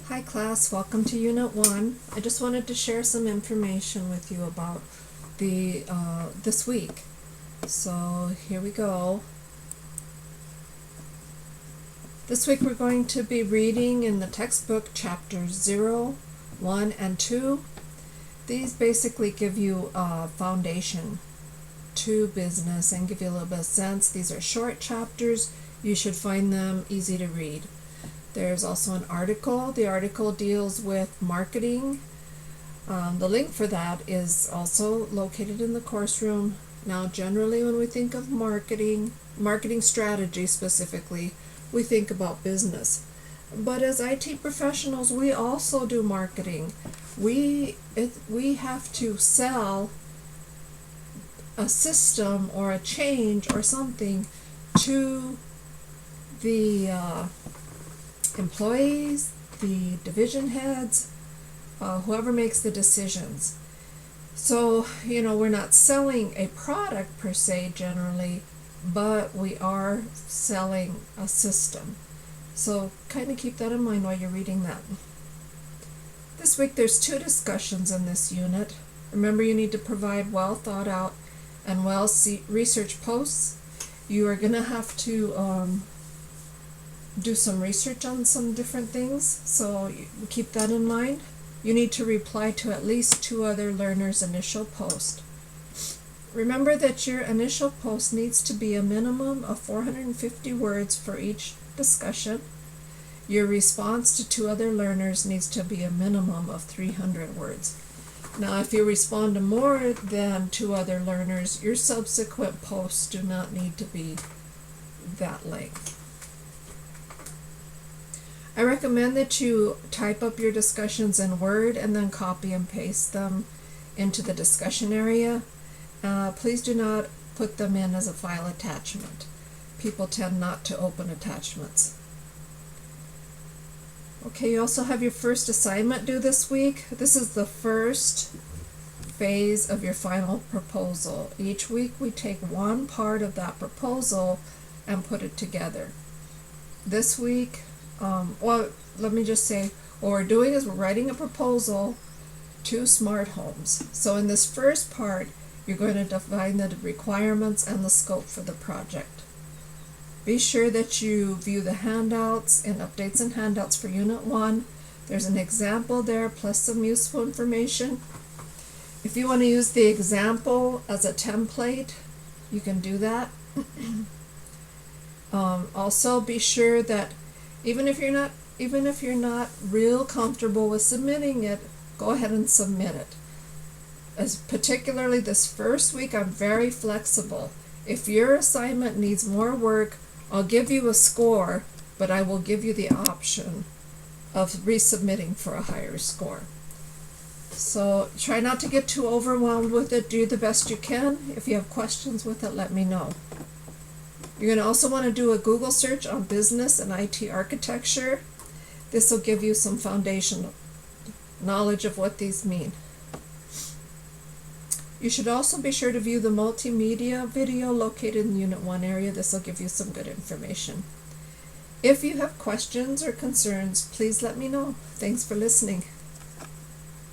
Hi class, welcome to Unit 1. I just wanted to share some information with you about this week. So here we go. This week we're going to be reading in the textbook chapters 0, 1, and 2. These basically give you a foundation to business and give you a little bit of sense. These are short chapters. You should find them easy to read. There's also an article. The article deals with marketing. The link for that is also located in the course room. Now, generally when we think of marketing strategy specifically, we think about business. But as IT professionals, we also do marketing. We have to sell a system or a change or something to the employees, the division heads, whoever makes the decisions. So, we're not selling a product per se generally, but we are selling a system. So kind of keep that in mind while you're reading that. This week there's 2 discussions in this unit. Remember, you need to provide well thought out and well researched posts. You are going to have to do some research on some different things, so keep that in mind. You need to reply to at least 2 other learners' initial post. Remember that your initial post needs to be a minimum of 450 words for each discussion. Your response to 2 other learners needs to be a minimum of 300 words. Now, if you respond to more than 2 other learners, your subsequent posts do not need to be that length. I recommend that you type up your discussions in Word and then copy and paste them into the discussion area. Please do not put them in as a file attachment. People tend not to open attachments. Okay, you also have your first assignment due this week. This is the first phase of your final proposal. Each week we take one part of that proposal and put it together. This week, let me just say, what we're doing is we're writing a proposal to smart homes. So in this first part, you're going to define the requirements and the scope for the project. Be sure that you view the handouts and updates and handouts for Unit 1. There's an example there plus some useful information. If you want to use the example as a template, you can do that. Also, be sure that even if you're not real comfortable with submitting it, go ahead and submit it. As particularly this first week, I'm very flexible. If your assignment needs more work, I'll give you a score, but I will give you the option of resubmitting for a higher score. So try not to get too overwhelmed with it. Do the best you can. If you have questions with it, let me know. You're going to also want to do a Google search on business and IT architecture. This will give you some foundational knowledge of what these mean. You should also be sure to view the multimedia video located in the Unit 1 area. This will give you some good information. If you have questions or concerns, please let me know. Thanks for listening.